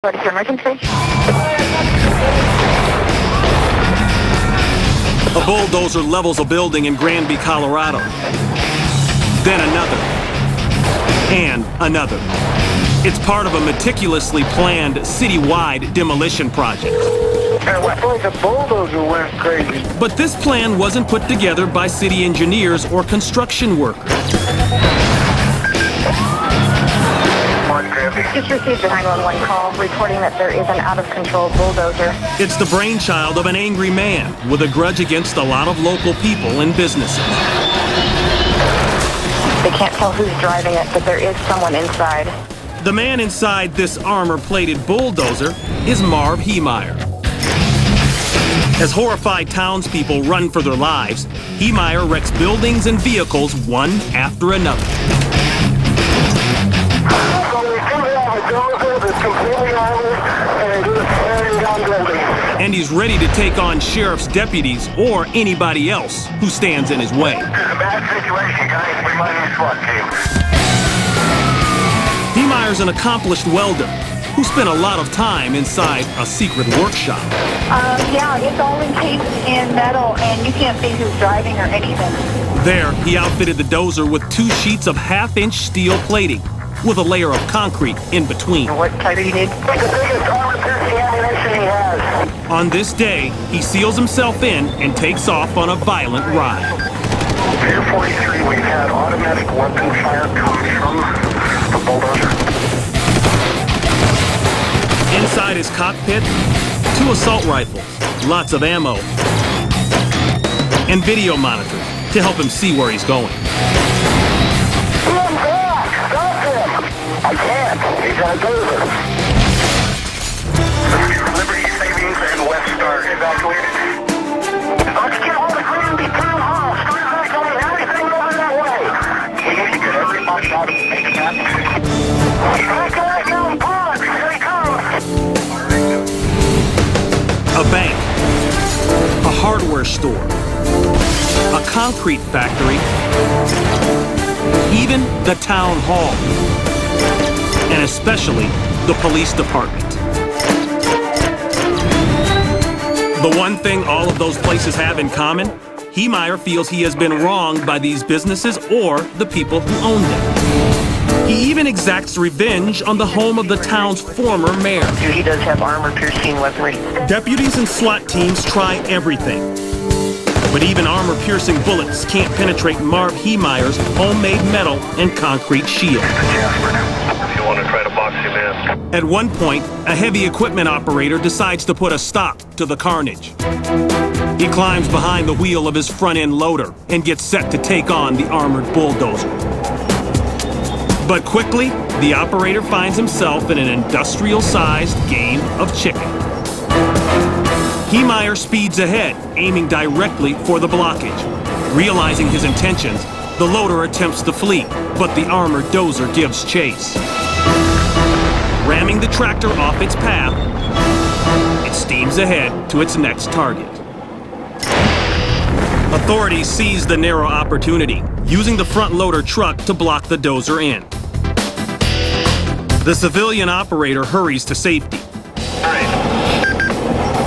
What is your emergency? A bulldozer levels a building in Granby, Colorado. Then another. And another. It's part of a meticulously planned citywide demolition project. The bulldozer went crazy. But this plan wasn't put together by city engineers or construction workers. Just received a 911 call reporting that there is an out-of-control bulldozer. It's the brainchild of an angry man with a grudge against a lot of local people and businesses. They can't tell who's driving it, but there is someone inside. The man inside this armor-plated bulldozer is Marv Heemeyer. As horrified townspeople run for their lives, Heemeyer wrecks buildings and vehicles one after another. And he's ready to take on sheriff's deputies or anybody else who stands in his way. This is a bad situation, guys. We might need SWAT team. Heemeyer's an accomplished welder who spent a lot of time inside a secret workshop. Yeah, it's all encased in metal, and you can't see who's driving or anything. There, he outfitted the dozer with 2 sheets of half-inch steel plating with a layer of concrete in between. What type do you need? It's the biggest armor-piercing ammunition he has. On this day, he seals himself in and takes off on a violent ride. Pier 43, we've had automatic weapon fire come from the bulldozer. Inside his cockpit, 2 assault rifles, lots of ammo, and video monitors to help him see where he's going. I can't. He's on a dozer. Liberty Savings and West Star evacuated. Let's get all the Granby town hall. Start evacuating everything over that way. We need to get everybody out of the basement. Evacuate down Park. Here he comes. A bank, a hardware store, a concrete factory, even the town hall. And especially the police department. The one thing all of those places have in common, Heemeyer feels he has been wronged by these businesses or the people who own them. He even exacts revenge on the home of the town's former mayor. He does have armor-piercing weaponry. Deputies and SWAT teams try everything. But even armor-piercing bullets can't penetrate Marv Heemeyer's homemade metal and concrete shield. You want to try to box him in? At one point, a heavy equipment operator decides to put a stop to the carnage. He climbs behind the wheel of his front-end loader and gets set to take on the armored bulldozer. But quickly, the operator finds himself in an industrial-sized game of chicken. Heemeyer speeds ahead, aiming directly for the blockage. Realizing his intentions, the loader attempts to flee, but the armored dozer gives chase. Ramming the tractor off its path, it steams ahead to its next target. Authorities seize the narrow opportunity, using the front loader truck to block the dozer in. The civilian operator hurries to safety.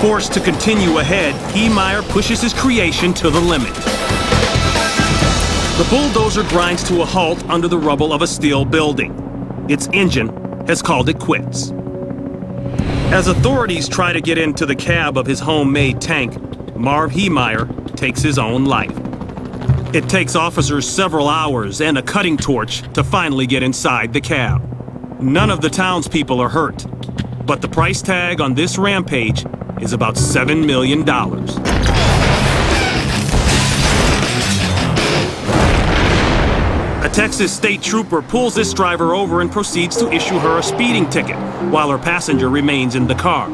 Forced to continue ahead, Heemeyer pushes his creation to the limit. The bulldozer grinds to a halt under the rubble of a steel building. Its engine has called it quits. As authorities try to get into the cab of his homemade tank, Marv Heemeyer takes his own life. It takes officers several hours and a cutting torch to finally get inside the cab. None of the townspeople are hurt, but the price tag on this rampage is about $7 million. A Texas state trooper pulls this driver over and proceeds to issue her a speeding ticket while her passenger remains in the car.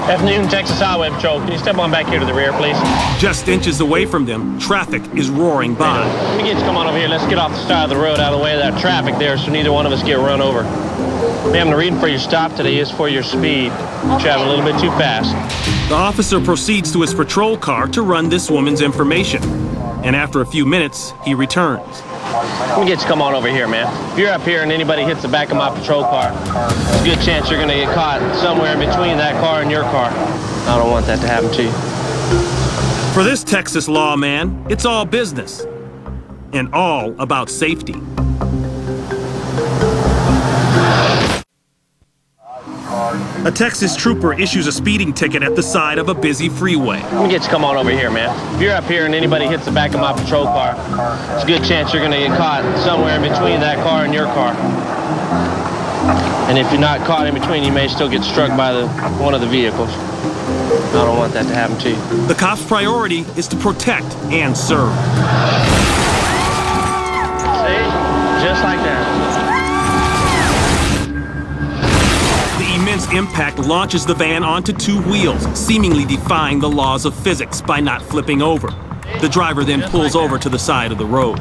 Afternoon, Texas Highway Patrol. Can you step on back here to the rear, please? Just inches away from them, traffic is roaring by. Let me get you to come on over here. Let's get off the side of the road out of the way of that traffic there so neither one of us get run over. Ma'am, the reading for your stop today is for your speed. You're traveling a little bit too fast. The officer proceeds to his patrol car to run this woman's information. And after a few minutes, he returns. Let me get you come on over here, man. If you're up here and anybody hits the back of my patrol car, there's a good chance you're gonna get caught somewhere in between that car and your car. I don't want that to happen to you. For this Texas lawman, it's all business and all about safety. A Texas trooper issues a speeding ticket at the side of a busy freeway. Let me get you come on over here, man. If you're up here and anybody hits the back of my patrol car, there's a good chance you're gonna get caught somewhere in between that car and your car. And if you're not caught in between, you may still get struck by one of the vehicles. I don't want that to happen to you. The cop's priority is to protect and serve. See? Just like that. The immense impact launches the van onto two wheels, seemingly defying the laws of physics by not flipping over. The driver then pulls over to the side of the road.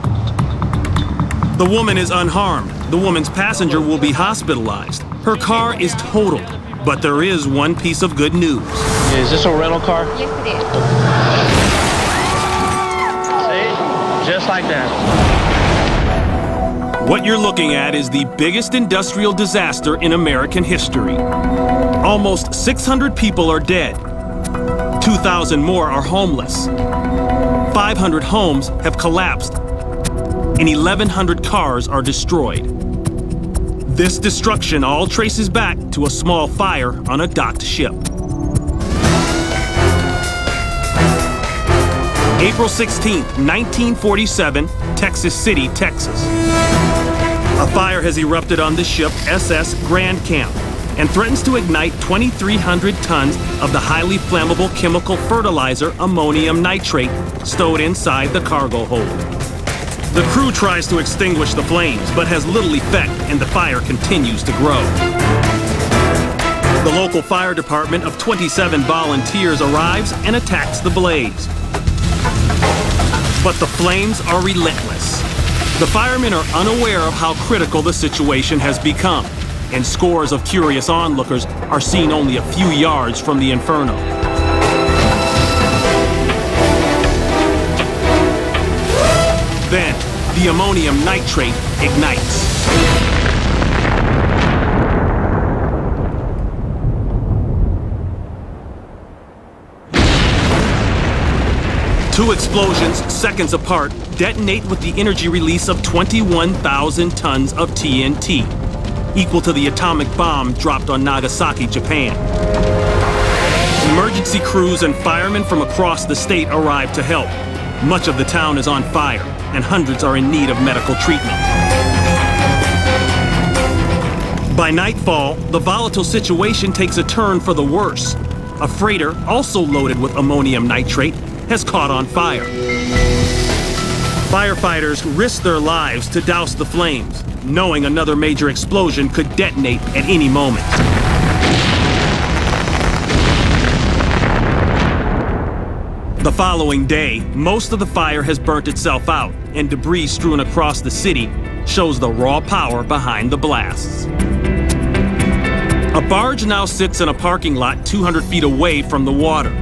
The woman is unharmed. The woman's passenger will be hospitalized. Her car is totaled, but there is one piece of good news. Is this a rental car? Yes, it See? Just like that. What you're looking at is the biggest industrial disaster in American history. Almost 600 people are dead. 2,000 more are homeless. 500 homes have collapsed, and 1,100 cars are destroyed. This destruction all traces back to a small fire on a docked ship. April 16th, 1947, Texas City, Texas. A fire has erupted on the ship SS Grand Camp and threatens to ignite 2,300 tons of the highly flammable chemical fertilizer ammonium nitrate stowed inside the cargo hold. The crew tries to extinguish the flames, but has little effect, and the fire continues to grow. The local fire department of 27 volunteers arrives and attacks the blaze. But the flames are relentless. The firemen are unaware of how critical the situation has become, and scores of curious onlookers are seen only a few yards from the inferno. Then, the ammonium nitrate ignites. Two explosions, seconds apart, detonate with the energy release of 21,000 tons of TNT, equal to the atomic bomb dropped on Nagasaki, Japan. Emergency crews and firemen from across the state arrive to help. Much of the town is on fire, and hundreds are in need of medical treatment. By nightfall, the volatile situation takes a turn for the worse. A freighter, also loaded with ammonium nitrate, has caught on fire. Firefighters risk their lives to douse the flames, knowing another major explosion could detonate at any moment. The following day, most of the fire has burnt itself out, and debris strewn across the city shows the raw power behind the blasts. A barge now sits in a parking lot 200 feet away from the water.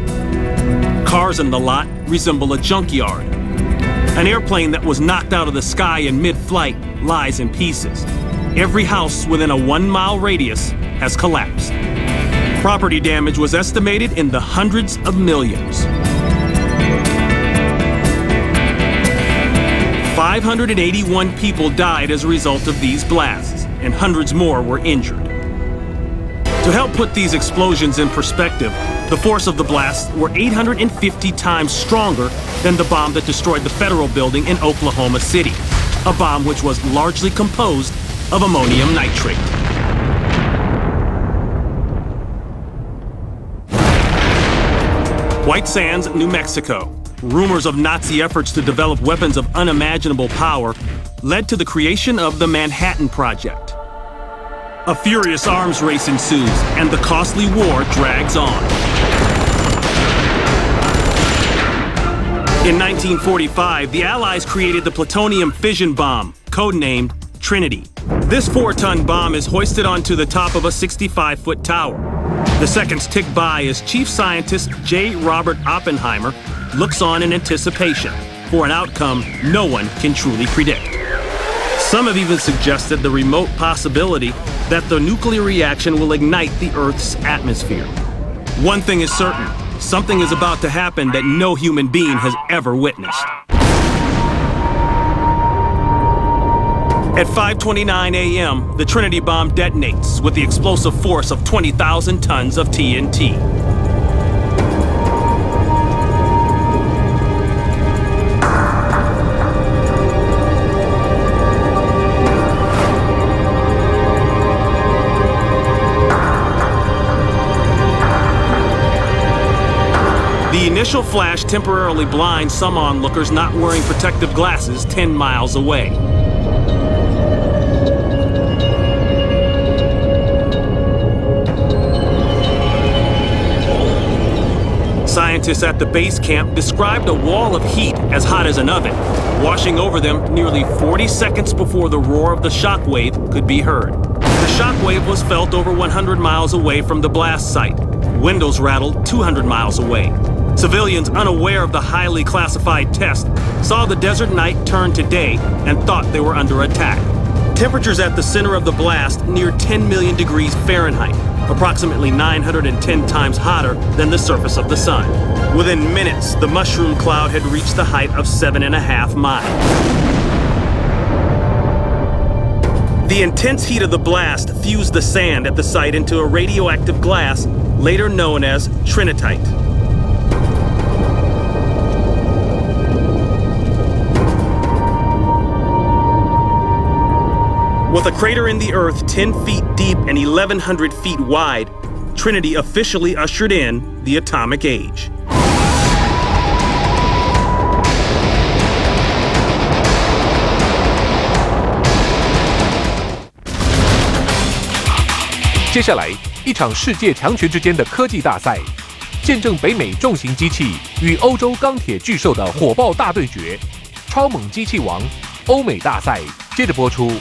Cars in the lot resemble a junkyard. An airplane that was knocked out of the sky in mid-flight lies in pieces. Every house within a 1-mile radius has collapsed. Property damage was estimated in the hundreds of millions. 581 people died as a result of these blasts, and hundreds more were injured. To help put these explosions in perspective, the force of the blasts were 850 times stronger than the bomb that destroyed the federal building in Oklahoma City, a bomb which was largely composed of ammonium nitrate. White Sands, New Mexico. Rumors of Nazi efforts to develop weapons of unimaginable power led to the creation of the Manhattan Project. A furious arms race ensues, and the costly war drags on. In 1945, the Allies created the plutonium fission bomb, codenamed Trinity. This 4-ton bomb is hoisted onto the top of a 65-foot tower. The seconds tick by as Chief Scientist J. Robert Oppenheimer looks on in anticipation for an outcome no one can truly predict. Some have even suggested the remote possibility that the nuclear reaction will ignite the Earth's atmosphere. One thing is certain, something is about to happen that no human being has ever witnessed. At 5:29 a.m., the Trinity bomb detonates with the explosive force of 20,000 tons of TNT. The initial flash temporarily blinds some onlookers not wearing protective glasses 10 miles away. Scientists at the base camp described a wall of heat as hot as an oven, washing over them nearly 40 seconds before the roar of the shockwave could be heard. The shockwave was felt over 100 miles away from the blast site. Windows rattled 200 miles away. Civilians unaware of the highly classified test saw the desert night turn to day and thought they were under attack. Temperatures at the center of the blast near 10 million degrees Fahrenheit, approximately 910 times hotter than the surface of the sun. Within minutes, the mushroom cloud had reached the height of 7.5 miles. The intense heat of the blast fused the sand at the site into a radioactive glass, later known as trinitite. With a crater in the earth 10 feet deep and 1,100 feet wide, Trinity officially ushered in the atomic age. 接下来，一场世界强权之间的科技大赛，见证北美重型机器与欧洲钢铁巨兽的火爆大对决。超猛机器王欧美大赛接着播出。